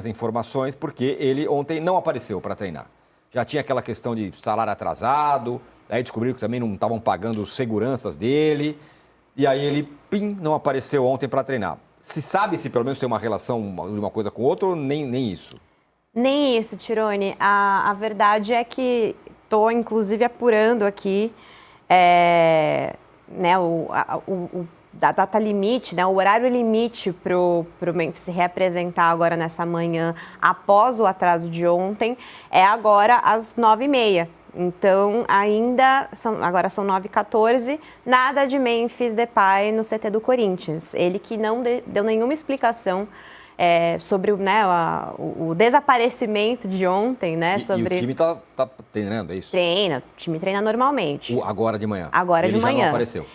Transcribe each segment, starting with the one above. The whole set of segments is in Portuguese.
as informações, porque ele ontem não apareceu para treinar. Já tinha aquela questão de salário atrasado, aí descobriram que também não estavam pagando os seguranças dele, e aí ele, não apareceu ontem para treinar. Se sabe se pelo menos tem uma relação de uma coisa com outra ou nem isso? Nem isso, Tirone. A verdade é que estou, inclusive, apurando aqui né, da data limite, né, o horário limite para o Memphis se reapresentar agora nessa manhã, após o atraso de ontem, é agora às 9h30. Então, agora são 9h14, nada de Memphis Depay no CT do Corinthians. Ele que não deu nenhuma explicação sobre o desaparecimento de ontem, né? E o time tá treinando, é isso? Treina, o time treina normalmente. Agora de manhã? Agora de manhã. Ele já não apareceu?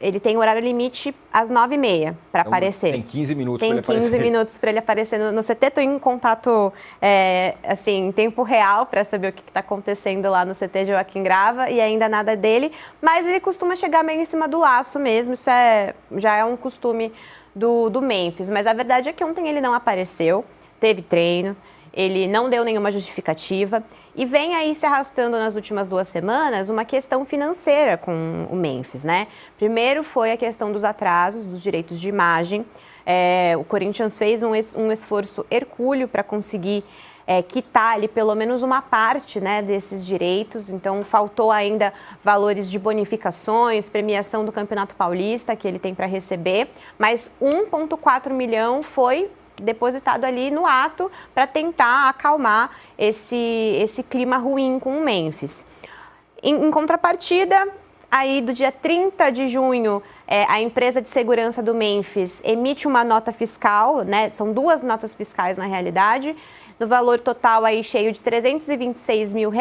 Ele tem horário limite às 9h30 para aparecer. Tem 15 minutos para ele aparecer. Tem 15 minutos para ele aparecer no CT. Estou em contato, assim, em tempo real para saber o que está acontecendo lá no CT Joaquim Grava e ainda nada dele. Mas ele costuma chegar meio em cima do laço mesmo, isso já é um costume do Memphis, mas a verdade é que ontem ele não apareceu, teve treino, ele não deu nenhuma justificativa e vem aí se arrastando nas últimas 2 semanas uma questão financeira com o Memphis, né? Primeiro foi a questão dos atrasos, dos direitos de imagem. O Corinthians fez um esforço hercúleo para conseguir quitar ali pelo menos uma parte, né, desses direitos. Então, faltou ainda valores de bonificações, premiação do Campeonato Paulista que ele tem para receber, mas 1,4 milhão foi depositado ali no ato para tentar acalmar esse clima ruim com o Memphis. Em contrapartida, aí do dia 30 de junho, a empresa de segurança do Memphis emite uma nota fiscal, né, são 2 notas fiscais na realidade, no valor total aí cheio de R$326 mil,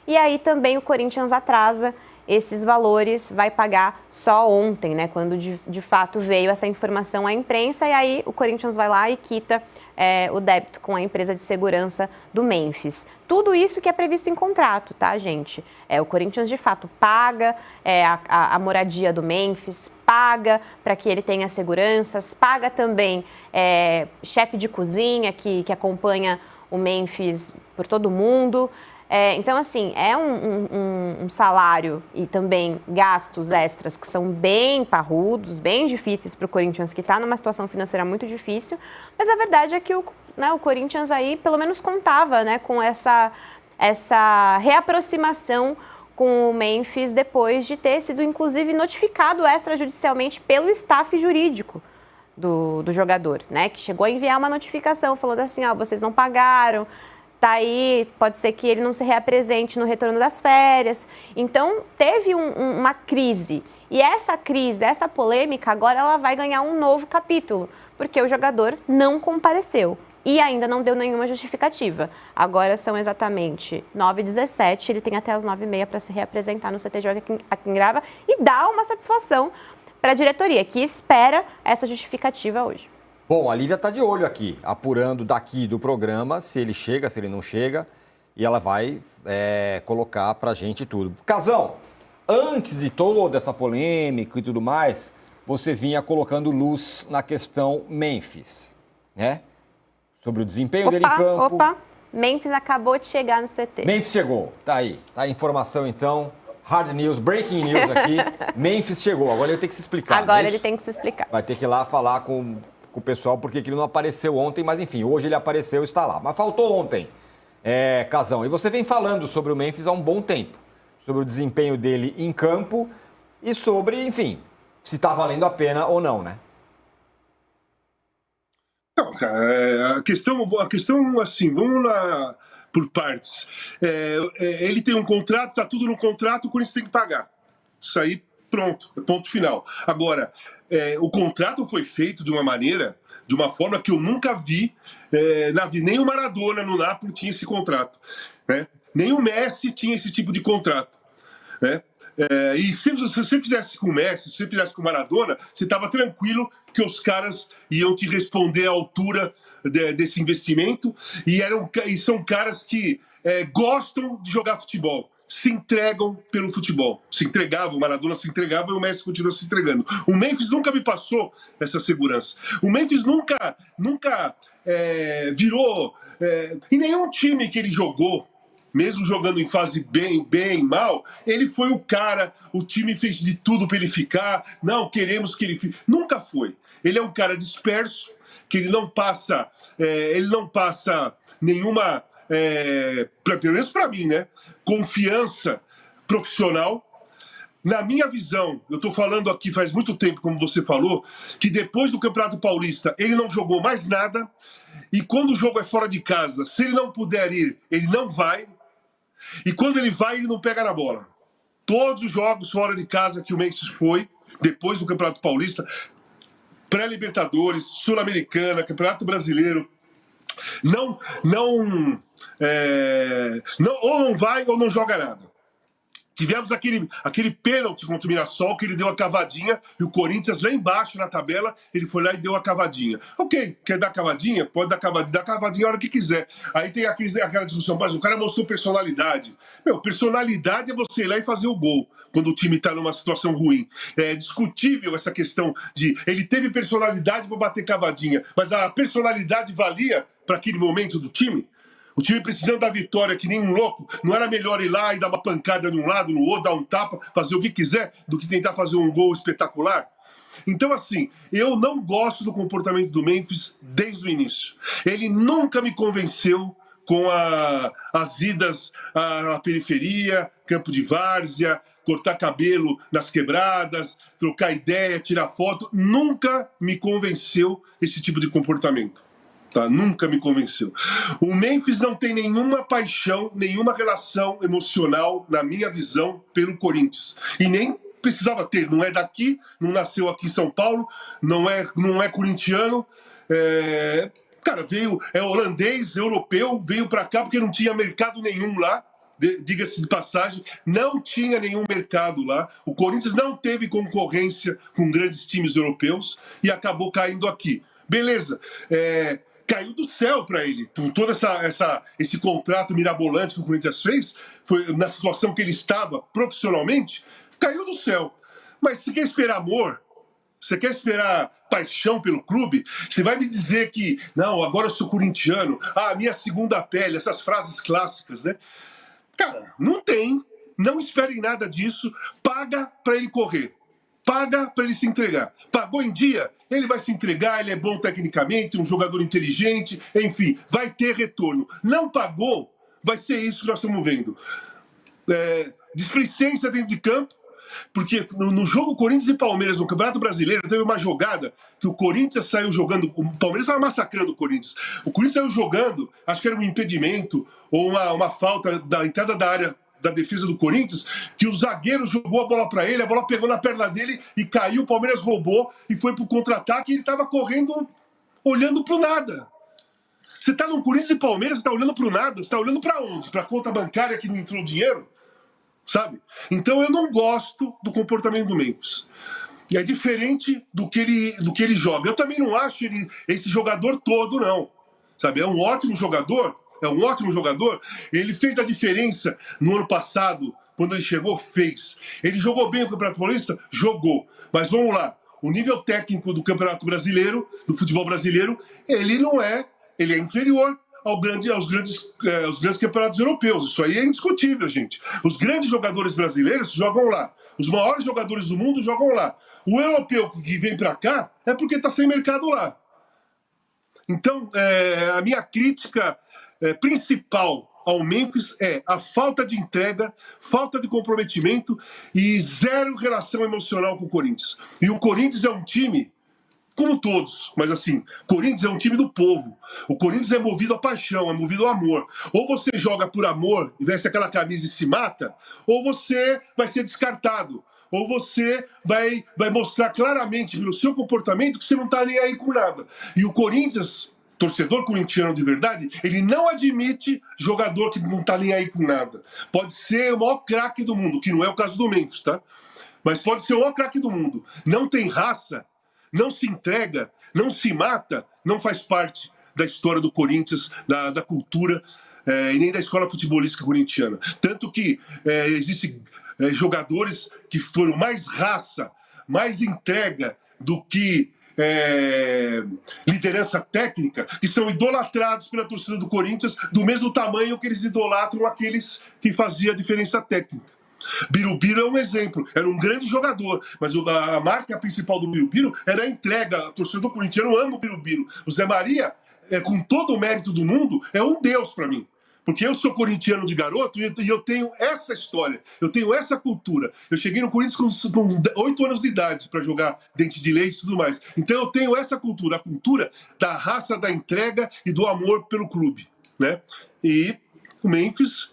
e aí também o Corinthians atrasa esses valores, vai pagar só ontem, né, quando de fato veio essa informação à imprensa, e aí o Corinthians vai lá e quita o débito com a empresa de segurança do Memphis. Tudo isso que é previsto em contrato, tá, gente? O Corinthians, de fato, paga a moradia do Memphis, paga para que ele tenha seguranças, paga também chefe de cozinha que acompanha o Memphis por todo o mundo. Então, assim, é um salário e também gastos extras que são bem parrudos, bem difíceis para o Corinthians, que está numa situação financeira muito difícil. Mas a verdade é que o Corinthians aí, pelo menos, contava, né, com essa reaproximação com o Memphis depois de ter sido, inclusive, notificado extrajudicialmente pelo staff jurídico do jogador, né, que chegou a enviar uma notificação falando assim, vocês não pagaram, tá aí, pode ser que ele não se reapresente no retorno das férias. Então, teve uma crise. E essa crise, essa polêmica, agora ela vai ganhar um novo capítulo, porque o jogador não compareceu e ainda não deu nenhuma justificativa. Agora são exatamente 9h17, ele tem até as 9h30 para se reapresentar no CT Joaquim Grava e dar uma satisfação para a diretoria, que espera essa justificativa hoje. Bom, a Lívia está de olho aqui, apurando daqui do programa se ele chega, se ele não chega, e ela vai colocar pra gente tudo. Casão, antes de toda essa polêmica e tudo mais, você vinha colocando luz na questão Memphis, né? Sobre o desempenho dele em campo. Memphis acabou de chegar no CT. Memphis chegou, tá aí. Tá a informação então, hard news, breaking news aqui. Memphis chegou, agora ele tem que se explicar. Agora ele tem que se explicar. Vai ter que ir lá falar com o pessoal, porque ele não apareceu ontem, mas enfim, hoje ele apareceu e está lá. Mas faltou ontem, Casão. E você vem falando sobre o Memphis há um bom tempo, sobre o desempenho dele em campo e sobre, enfim, se está valendo a pena ou não, né? Não, cara, a questão assim, vamos lá por partes. Ele tem um contrato, tá tudo no contrato, o Corinthians tem que pagar. Isso aí, pronto, ponto final. Agora, o contrato foi feito de uma forma que eu nunca vi, nem o Maradona no Napoli tinha esse contrato, né? Nem o Messi tinha esse tipo de contrato, né? E se você fizesse com o Messi, se você fizesse com o Maradona, você estava tranquilo que os caras iam te responder à altura desse investimento e são caras que gostam de jogar futebol. se entregam pelo futebol. Se entregavam, o Maradona se entregava e o Messi continua se entregando. O Memphis nunca me passou essa segurança. O Memphis nunca virou... em nenhum time que ele jogou, mesmo jogando em fase bem, mal, ele foi o cara, o time fez de tudo para ele ficar, não, queremos que ele fique. Nunca foi. Ele é um cara disperso, que ele não passa nenhuma, pelo menos para mim, né, confiança profissional. Na minha visão, eu estou falando aqui faz muito tempo, como você falou, que depois do Campeonato Paulista ele não jogou mais nada, e quando o jogo é fora de casa, se ele não puder ir, ele não vai, e quando ele vai, ele não pega na bola. Todos os jogos fora de casa que o Memphis foi, depois do Campeonato Paulista, pré-Libertadores, Sul-Americana, Campeonato Brasileiro, ou não vai ou não joga nada. Tivemos aquele pênalti contra o Mirassol, que ele deu a cavadinha, e o Corinthians lá embaixo na tabela, ele foi lá e deu a cavadinha. Ok, quer dar cavadinha? Pode dar cavadinha. Dá cavadinha a hora que quiser. Aí tem aquela discussão, mas o cara mostrou personalidade. Personalidade é você ir lá e fazer o gol, quando o time está numa situação ruim. É discutível essa questão de... Ele teve personalidade para bater cavadinha, mas a personalidade valia para aquele momento do time? O time precisando da vitória, que nem um louco, não era melhor ir lá e dar uma pancada de um lado, no outro, dar um tapa, fazer o que quiser, do que tentar fazer um gol espetacular? Então, assim, eu não gosto do comportamento do Memphis desde o início. Ele nunca me convenceu com as idas à periferia, campo de várzea, cortar cabelo nas quebradas, trocar ideia, tirar foto. Nunca me convenceu esse tipo de comportamento. Tá, nunca me convenceu. O Memphis não tem nenhuma paixão, nenhuma relação emocional, na minha visão, pelo Corinthians. E nem precisava ter. Não é daqui, não nasceu aqui em São Paulo, não é corintiano. Cara, é holandês, europeu, veio para cá porque não tinha mercado nenhum lá. Diga-se de passagem, não tinha nenhum mercado lá. O Corinthians não teve concorrência com grandes times europeus e acabou caindo aqui. Beleza. Caiu do céu para ele. Com todo esse contrato mirabolante que o Corinthians fez, foi na situação que ele estava profissionalmente, caiu do céu. Mas você quer esperar amor? Você quer esperar paixão pelo clube? Você vai me dizer que, não, agora eu sou corintiano, minha segunda pele, essas frases clássicas, né? Cara, não tem. Não esperem nada disso. Paga para ele correr. Paga para ele se entregar. Pagou em dia, ele vai se entregar, ele é bom tecnicamente, um jogador inteligente, enfim, vai ter retorno. Não pagou, vai ser isso que nós estamos vendo. Displicência dentro de campo, porque no jogo Corinthians e Palmeiras, no Campeonato Brasileiro, teve uma jogada que o Corinthians saiu jogando, o Palmeiras estava massacrando o Corinthians. O Corinthians saiu jogando, acho que era um impedimento ou uma falta da entrada da área da defesa do Corinthians, que o zagueiro jogou a bola para ele, a bola pegou na perna dele e caiu, o Palmeiras roubou e foi pro contra-ataque e ele estava correndo, olhando pro nada. Você tá no Corinthians e Palmeiras, você tá olhando pro nada, você tá olhando para onde? Pra conta bancária que não entrou dinheiro? Sabe? Então eu não gosto do comportamento do Memphis. E é diferente do que ele joga. Eu também não acho esse jogador todo, não. Sabe? É um ótimo jogador, ele fez a diferença no ano passado, quando ele chegou, fez. Ele jogou bem o Campeonato Paulista? Jogou. Mas vamos lá, o nível técnico do Campeonato Brasileiro, do futebol brasileiro, ele é inferior aos grandes campeonatos europeus. Isso aí é indiscutível, gente. Os grandes jogadores brasileiros jogam lá. Os maiores jogadores do mundo jogam lá. O europeu que vem para cá é porque está sem mercado lá. Então, a minha crítica principal ao Memphis é a falta de entrega, falta de comprometimento e zero relação emocional com o Corinthians. E o Corinthians é um time, como todos, mas assim, Corinthians é um time do povo. O Corinthians é movido a paixão, é movido ao amor. Ou você joga por amor e veste aquela camisa e se mata, ou você vai ser descartado. Ou você vai mostrar claramente pelo seu comportamento que você não está nem aí com nada. E o Corinthians, torcedor corintiano de verdade, ele não admite jogador que não está nem aí com nada. Pode ser o maior craque do mundo, que não é o caso do Memphis, tá? Mas pode ser o maior craque do mundo. Não tem raça, não se entrega, não se mata, não faz parte da história do Corinthians, da cultura. e nem da escola futebolística corintiana. Tanto que existem jogadores que foram mais raça, mais entrega do que liderança técnica, que são idolatrados pela torcida do Corinthians do mesmo tamanho que eles idolatram aqueles que faziam a diferença técnica. Birubiru é um exemplo, era um grande jogador, mas a marca principal do Birubiru era a entrega. A torcida do corintiano ama o Birubiru. O Zé Maria, com todo o mérito do mundo, é um deus para mim. Porque eu sou corintiano de garoto e eu tenho essa história, eu tenho essa cultura. Eu cheguei no Corinthians com 8 anos de idade para jogar dente de leite e tudo mais. Então eu tenho essa cultura, a cultura da raça, da entrega e do amor pelo clube, né? E o Memphis,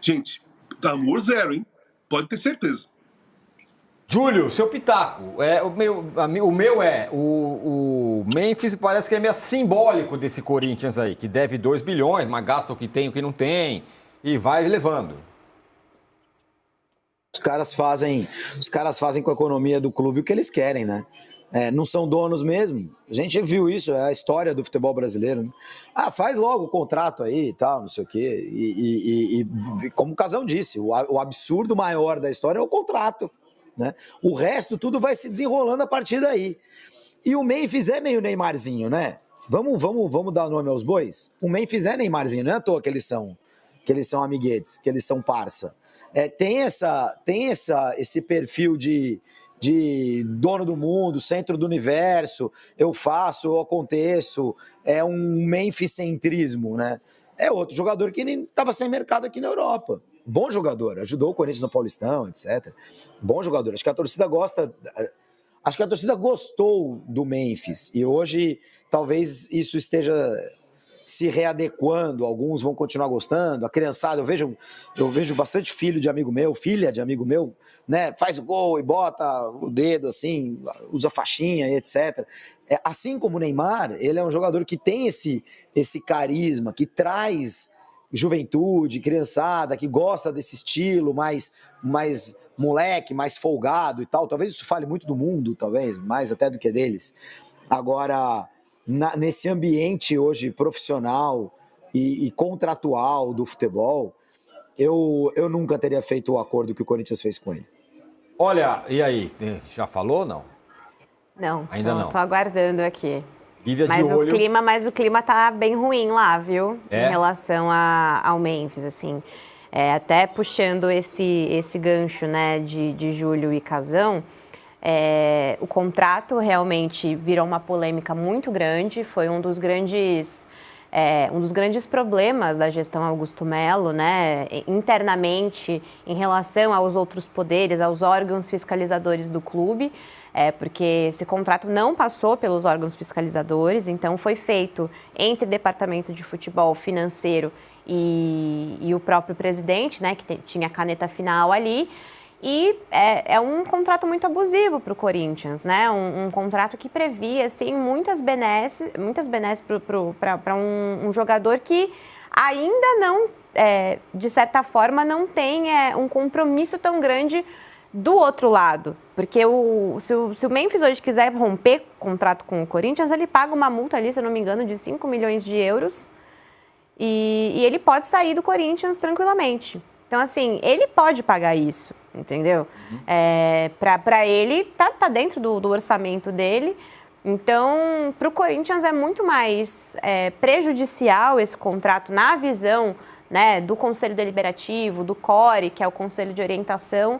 gente, amor zero, hein? Pode ter certeza. Júlio, seu pitaco. O Memphis parece que é meio simbólico desse Corinthians aí, que deve 2 bilhões, mas gasta o que tem, o que não tem, e vai levando. Os caras fazem com a economia do clube o que eles querem, né? Não são donos mesmo. A gente viu isso, é a história do futebol brasileiro. Né? Faz logo o contrato aí e tal, não sei o quê. E como o Casão disse, o absurdo maior da história é o contrato. Né? O resto tudo vai se desenrolando a partir daí. E o Memphis é meio Neymarzinho, né? Vamos dar nome aos bois? O Memphis é Neymarzinho, não é à toa que eles são amiguetes, que eles são parça. Tem esse perfil de dono do mundo, centro do universo, eu faço, eu aconteço, é um Memphis-centrismo, né? É outro jogador que nem estava sem mercado aqui na Europa. Bom jogador, ajudou o Corinthians no Paulistão, etc. Bom jogador, acho que a torcida gostou do Memphis e hoje talvez isso esteja se readequando, alguns vão continuar gostando, a criançada, eu vejo bastante filha de amigo meu, né, faz o gol e bota o dedo assim, usa faixinha e etc. Assim como o Neymar, ele é um jogador que tem esse carisma, que traz juventude, criançada, que gosta desse estilo mais moleque, mais folgado e tal. Talvez isso fale muito do mundo, talvez, mais até do que deles. Agora, nesse ambiente hoje profissional e contratual do futebol, eu nunca teria feito o acordo que o Corinthians fez com ele. Olha, e aí, já falou ou não? Não, ainda não. Tô aguardando aqui. Lívia Mas de olho. o clima tá bem ruim lá, viu? Em relação ao Memphis, assim. Até puxando esse gancho, né, de Júlio e Casão, o contrato realmente virou uma polêmica muito grande, foi um dos grandes problemas da gestão Augusto Melo, né, internamente em relação aos outros poderes, aos órgãos fiscalizadores do clube, porque esse contrato não passou pelos órgãos fiscalizadores, então foi feito entre departamento de futebol, financeiro e o próprio presidente, né, que tinha a caneta final ali. E é um contrato muito abusivo para o Corinthians, né? Um contrato que previa assim, muitas benesses para um jogador que ainda não, de certa forma, não tem um compromisso tão grande do outro lado. Porque se o Memphis hoje quiser romper contrato com o Corinthians, ele paga uma multa ali, se eu não me engano, de 5 milhões de euros e ele pode sair do Corinthians tranquilamente. Então, assim, ele pode pagar isso, entendeu? Para ele, tá dentro do orçamento dele. Então, para o Corinthians é muito mais prejudicial esse contrato na visão, né, do Conselho Deliberativo, do CORE, que é o Conselho de Orientação,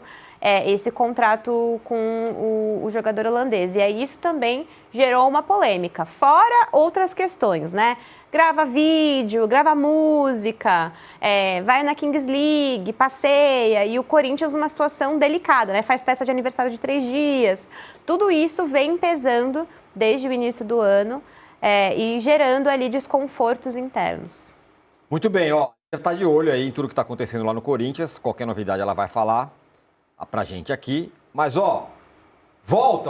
esse contrato com o jogador holandês. E aí isso também gerou uma polêmica, fora outras questões, né? Grava vídeo, grava música, vai na Kings League, passeia, e o Corinthians numa situação delicada, né? Faz festa de aniversário de 3 dias. Tudo isso vem pesando desde o início do ano e gerando ali desconfortos internos. Muito bem, ó. Está de olho aí em tudo que está acontecendo lá no Corinthians. Qualquer novidade ela vai falar pra gente aqui. Mas, ó, volta!